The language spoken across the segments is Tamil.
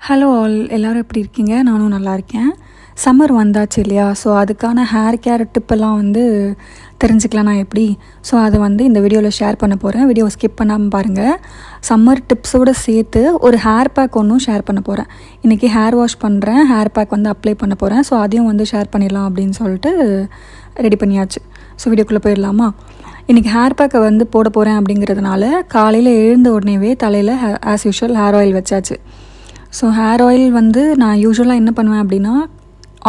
ஹலோ ஆல், எல்லோரும் எப்படி இருக்கீங்க? நானும் நல்லா இருக்கேன். சம்மர் வந்தாச்சு இல்லையா? ஸோ அதுக்கான ஹேர் கேர் டிப்பெல்லாம் தெரிஞ்சுக்கலாம் நான் எப்படி. ஸோ அதை இந்த வீடியோவில் ஷேர் பண்ண போகிறேன். வீடியோ ஸ்கிப் பண்ணாமல் பாருங்கள். சம்மர் டிப்ஸோடு சேர்த்து ஒரு ஹேர் பேக் ஒன்றும் ஷேர் பண்ண போகிறேன். இன்றைக்கி ஹேர் வாஷ் பண்ணுறேன், ஹேர் பேக் அப்ளை பண்ண போகிறேன். ஸோ அதையும் ஷேர் பண்ணிடலாம் அப்படின்னு சொல்லிட்டு ரெடி பண்ணியாச்சு. ஸோ வீடியோக்குள்ளே போயிடலாமா? இன்றைக்கி ஹேர் பேக்கை போட போகிறேன் அப்படிங்கிறதுனால காலையில் எழுந்த உடனேவே தலையில் ஆஸ் யூஷுவல் ஹேர் ஆயில் வச்சாச்சு. ஸோ ஹேர் ஆயில் நான் யூஸ்வலாக என்ன பண்ணுவேன் அப்படின்னா,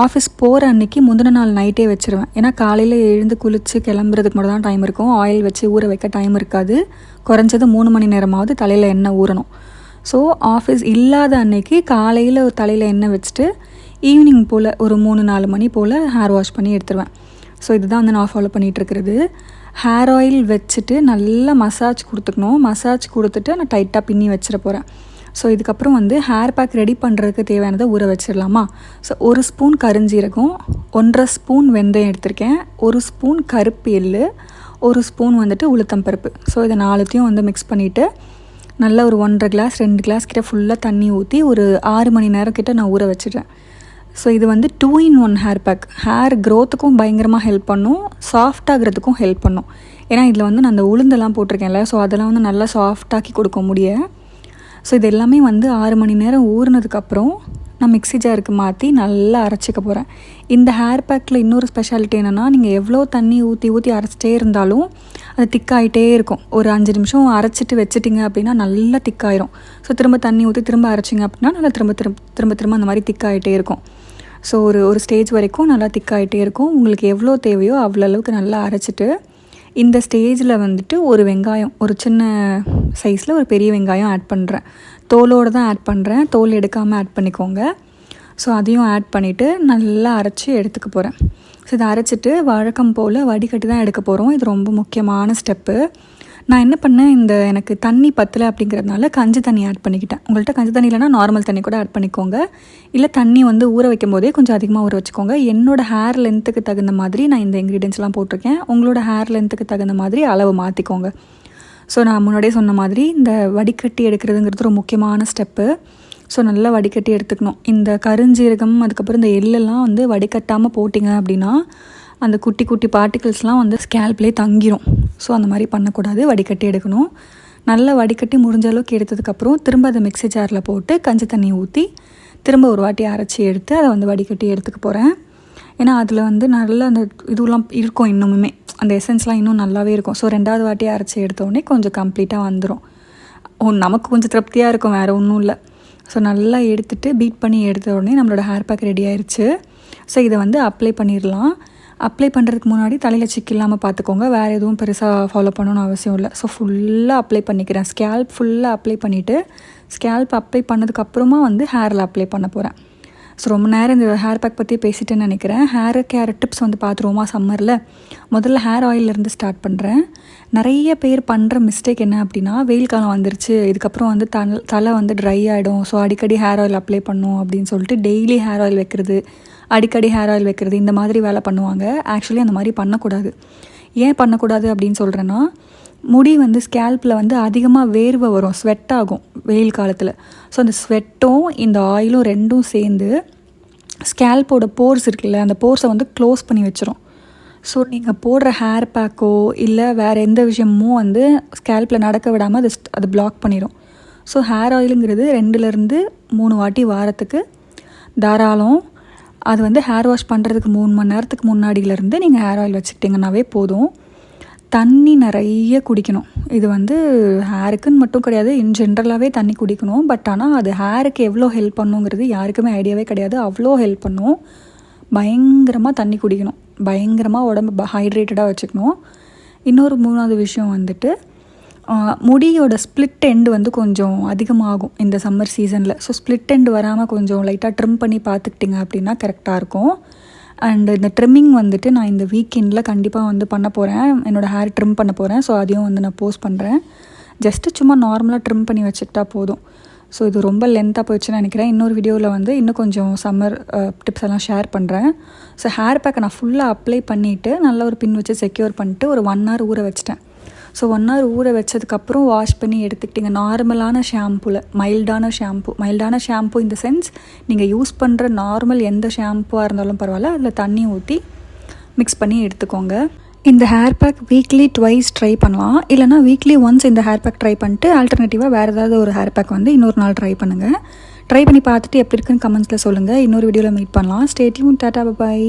ஆஃபீஸ் போகிற அன்றைக்கி முந்தின நாள் நைட்டே வச்சுருவேன். ஏன்னா காலையில் எழுந்து குளித்து கிளம்புறதுக்கு மட்டும் தான் டைம் இருக்கும். ஆயில் வச்சு ஊற வைக்க டைம் இருக்காது. குறைஞ்சது 3 மணி நேரமாவது தலையில் எண்ணெய் ஊறணும். ஸோ ஆஃபீஸ் இல்லாத அன்னைக்கு காலையில் தலையில் எண்ணெய் வச்சுட்டு ஈவினிங் போல் ஒரு 3-4 மணி போல் ஹேர் வாஷ் பண்ணி எடுத்துருவேன். ஸோ இதுதான் நான் ஃபாலோ பண்ணிகிட்ருக்கிறது. ஹேர் ஆயில் வச்சுட்டு நல்லா மசாஜ் கொடுத்துக்கணும். மசாஜ் கொடுத்துட்டு நான் டைட்டாக பின்னி வச்சிட போகிறேன். ஸோ இதுக்கப்புறம் ஹேர் பேக் ரெடி பண்ணுறதுக்கு தேவையானதை ஊற வச்சிடலாமா? ஸோ 1 ஸ்பூன் கருஞ்சீரகம், 1.5 ஸ்பூன் வெந்தயம் எடுத்திருக்கேன், 1 ஸ்பூன் கருப்பு எள்ளு, 1 ஸ்பூன் உளுத்தம்பருப்பு. ஸோ இதை 4த்தையும் மிக்ஸ் பண்ணிவிட்டு நல்லா ஒரு 1.5 கிளாஸ் 2 கிளாஸ் கிட்ட ஃபுல்லாக தண்ணி ஊற்றி ஒரு 6 மணி நேரம் கிட்ட நான் ஊற வச்சிடுறேன். ஸோ இது 2-in-1 ஹேர் பேக். ஹேர் க்ரோத்துக்கும் பயங்கரமாக ஹெல்ப் பண்ணும், சாஃப்டாகிறதுக்கும் ஹெல்ப் பண்ணும். ஏன்னா இதில் நான் அந்த உளுந்தெல்லாம் போட்டிருக்கேன்ல, ஸோ அதெல்லாம் நல்லா சாஃப்டாக்கி கொடுக்க முடியும். ஸோ இது எல்லாமே 6 மணி நேரம் ஊறினதுக்கப்புறம் நான் மிக்ஸி ஜாருக்கு மாற்றி நல்லா அரைச்சிக்க போகிறேன். இந்த ஹேர் பேக்கில் இன்னொரு ஸ்பெஷாலிட்டி என்னென்னா, நீங்கள் எவ்வளோ தண்ணி ஊற்றி அரைச்சிட்டே இருந்தாலும் அது திக்காகிட்டே இருக்கும். ஒரு 5 நிமிஷம் அரைச்சிட்டு வச்சுட்டிங்க அப்படின்னா நல்லா திக்காயிரும். ஸோ திரும்ப தண்ணி ஊற்றி திரும்ப அரைச்சிங்க அப்படின்னா நல்லா திரும்ப அந்த மாதிரி திக்காகிட்டே இருக்கும். ஸோ ஒரு ஸ்டேஜ் வரைக்கும் நல்லா திக்காகிட்டே இருக்கும். உங்களுக்கு எவ்வளோ தேவையோ அவ்வளோ அளவுக்கு நல்லா அரைச்சிட்டு இந்த ஸ்டேஜில் ஒரு வெங்காயம், ஒரு சின்ன சைஸில் ஒரு பெரிய வெங்காயம் ஆட் பண்ணுறேன். தோலோடு தான் ஆட் பண்ணுறேன், தோல் எடுக்காமல் ஆட் பண்ணிக்கோங்க. ஸோ அதையும் ஆட் பண்ணிவிட்டு நல்லா அரைச்சி எடுத்துக்க போகிறேன். ஸோ இதை அரைச்சிட்டு வழக்கம் போல் வடிகட்டி தான் எடுக்க போகிறோம். இது ரொம்ப முக்கியமான ஸ்டெப்பு. நான் என்ன பண்ணேன், எனக்கு தண்ணி பத்தலை அப்படிங்கிறதுனால கஞ்சி தண்ணி ஆட் பண்ணிக்கிட்டேன். உங்கள்கிட்ட கஞ்சி தண்ணி இல்லைனா நார்மல் தண்ணி கூட ஆட் பண்ணிக்கோங்க. இல்லை தண்ணி ஊற வைக்கும் போதே கொஞ்சம் அதிகமாக ஊற வச்சுக்கோங்க. என்னோடய ஹேர் லென்த்துக்கு தகுந்த மாதிரி நான் இந்த இன்க்ரீடியன்ஸ்லாம் போட்டிருக்கேன். உங்களோட ஹேர் லென்த்துக்கு தகுந்த மாதிரி அளவு மாற்றிக்கோங்க. ஸோ நான் முன்னாடியே சொன்ன மாதிரி இந்த வடிகட்டி எடுக்கிறதுங்கிறது ஒரு முக்கியமான ஸ்டெப்பு. ஸோ நல்லா வடிகட்டி எடுத்துக்கணும். இந்த கருஞ்சீரகம் அதுக்கப்புறம் இந்த எள்ளெல்லாம் வடிகட்டாமல் போட்டிங்க அப்படின்னா அந்த குட்டி குட்டி பார்ட்டிகல்ஸ்லாம் ஸ்கேல்ப்லேயே தங்கிரும். ஸோ அந்த மாதிரி பண்ணக்கூடாது, வடிகட்டி எடுக்கணும். நல்லா வடிகட்டி முடிஞ்ச அளவுக்கு எடுத்ததுக்கப்புறம் திரும்ப அதை மிக்ஸி ஜாரில் போட்டு கஞ்சி தண்ணி ஊற்றி திரும்ப ஒரு வாட்டி அரைச்சி எடுத்து அதை வடிகட்டி எடுத்துக்க போகிறேன். ஏன்னா அதில் நல்லா அந்த இதுலாம் இருக்கும், இன்னுமே அந்த எசன்ஸ்லாம் இன்னும் நல்லாவே இருக்கும். ஸோ 2வது வாட்டி அரைச்சி எடுத்தோடனே கொஞ்சம் கம்ப்ளீட்டாக வந்துடும். நமக்கு கொஞ்சம் திருப்தியாக இருக்கும், வேறு ஒன்றும் இல்லை. ஸோ நல்லா எடுத்துகிட்டு பீட் பண்ணி எடுத்த உடனே நம்மளோட ஹேர் பேக் ரெடி ஆயிடுச்சு. ஸோ இதை அப்ளை பண்ணிடலாம். அப்ளை பண்ணுறதுக்கு முன்னாடி தலையில் சிக்கு இல்லாமல் பார்த்துக்கோங்க. வேறு எதுவும் பெருசாக ஃபாலோ பண்ணணும்னு அவசியம் இல்லை. ஸோ ஃபுல்லாக அப்ளை பண்ணிக்கிறேன். ஸ்கேல்ப் ஃபுல்லாக அப்ளை பண்ணிவிட்டு ஸ்கேல்ப் அப்ளை பண்ணதுக்கப்புறமா ஹேரில் அப்ளை பண்ண போகிறேன். ஸோ ரொம்ப நேரம் இந்த ஹேர் பேக் பற்றி பேசிட்டேன்னு நினைக்கிறேன். ஹேர் கேர் டிப்ஸ் பார்த்துருவோமா சம்மரில்? முதல்ல ஹேர் ஆயிலிருந்து ஸ்டார்ட் பண்ணுறேன். நிறைய பேர் பண்ணுற மிஸ்டேக் என்ன அப்படின்னா, வெயில் காலம் வந்துருச்சு, இதுக்கப்புறம் தலை ட்ரை ஆகிடும், ஸோ அடிக்கடி ஹேர் ஆயில் அப்ளை பண்ணும் அப்படின்னு சொல்லிட்டு டெய்லி ஹேர் ஆயில் வைக்கிறது, அடிக்கடி ஹேர் ஆயில் வைக்கிறது, இந்த மாதிரி வேலை பண்ணுவாங்க. ஆக்சுவலி அந்த மாதிரி பண்ணக்கூடாது. ஏன் பண்ணக்கூடாது அப்படின்னு சொல்கிறேன்னா, முடி ஸ்கேல்பில் அதிகமாக வேர்வை வரும், ஸ்வெட் ஆகும் வெயில் காலத்தில். ஸோ அந்த ஸ்வெட்டும் இந்த ஆயிலும் ரெண்டும் சேர்ந்து ஸ்கேல்போட போர்ஸ் இருக்குல்ல, அந்த போர்ஸை க்ளோஸ் பண்ணி வச்சிரும். ஸோ நீங்கள் போடுற ஹேர் பேக்கோ இல்லை வேறு எந்த விஷயமும் ஸ்கேல்பில் நடக்க விடாமல் அது பிளாக் பண்ணிடும். ஸோ ஹேர் ஆயிலுங்கிறது 2-3 வாட்டி வாரத்துக்கு தாராளம். அது ஹேர் வாஷ் பண்ணுறதுக்கு 3 மணி நேரத்துக்கு முன்னாடியிலேருந்து நீங்கள் ஹேர் ஆயில் வச்சுக்கிட்டிங்கன்னாவே போதும். தண்ணி நிறைய குடிக்கணும். இது ஹேருக்குன்னு மட்டும் கிடையாது, இன் ஜென்ரலாகவே தண்ணி குடிக்கணும். பட் ஆனால் அது ஹேருக்கு எவ்வளோ ஹெல்ப் பண்ணுங்கிறது யாருக்குமே ஐடியாவே கிடையாது. அவ்வளோ ஹெல்ப் பண்ணும். பயங்கரமாக தண்ணி குடிக்கணும், பயங்கரமாக உடம்பு ஹைட்ரேட்டடாக வச்சுக்கணும். இன்னொரு 3வது விஷயம் முடியோட ஸ்ப்ளிட் எண்டு கொஞ்சம் அதிகமாகும் இந்த சம்மர் சீசனில். ஸோ ஸ்ப்ளிட் எண்டு வராமல் கொஞ்சம் லைட்டாக ட்ரிம் பண்ணி பார்த்துக்கிட்டிங்க அப்படின்னா கரெக்டாக இருக்கும். அண்ட் இந்த ட்ரிம்மிங் நான் இந்த வீக்கெண்டில் கண்டிப்பாக பண்ண போகிறேன். என்னோடய ஹேர் ட்ரிம் பண்ண போகிறேன். ஸோ அதையும் நான் போஸ்ட் பண்ணுறேன். ஜஸ்ட்டு சும்மா நார்மலாக ட்ரிம் பண்ணி வச்சுக்கிட்டா போதும். ஸோ இது ரொம்ப லென்த்தாக போயிடுச்சுன்னு நினைக்கிறேன். இன்னொரு வீடியோவில் இன்னும் கொஞ்சம் சம்மர் டிப்ஸ் எல்லாம் ஷேர் பண்ணுறேன். ஸோ ஹேர் பேக்கை நான் ஃபுல்லாக அப்ளை பண்ணிவிட்டு நல்லா ஒரு பின் வச்சு செக்யூர் பண்ணிட்டு ஒரு 1 hour ஊற வச்சிட்டேன். ஸோ 1 hour ஊற வச்சதுக்கப்புறம் வாஷ் பண்ணி எடுத்துக்கிட்டிங்க. நார்மலான ஷாம்புவில் மைல்டான ஷாம்பு இந்த சென்ஸ் நீங்கள் யூஸ் பண்ணுற நார்மல் எந்த ஷாம்புவாக இருந்தாலும் பரவாயில்ல, அதில் தண்ணி ஊற்றி மிக்ஸ் பண்ணி எடுத்துக்கோங்க. இந்த hair pack weekly twice try பண்ணலாம், இல்லைனா வீக்லி ஒன்ஸ் இந்த ஹேர் பேக் ட்ரை பண்ணிட்டு ஆல்டர்னேட்டிவாக வேறு ஏதாவது ஒரு ஹேர் பேக் வந்து இன்னொரு நாள் ட்ரை பண்ணுங்கள். ட்ரை பண்ணி பார்த்துட்டு எப்படி இருக்குன்னு கமெண்ட்ஸில் சொல்லுங்கள். இன்னொரு வீடியோவில் மீட் பண்ணலாம். Stay tune. Tata, by.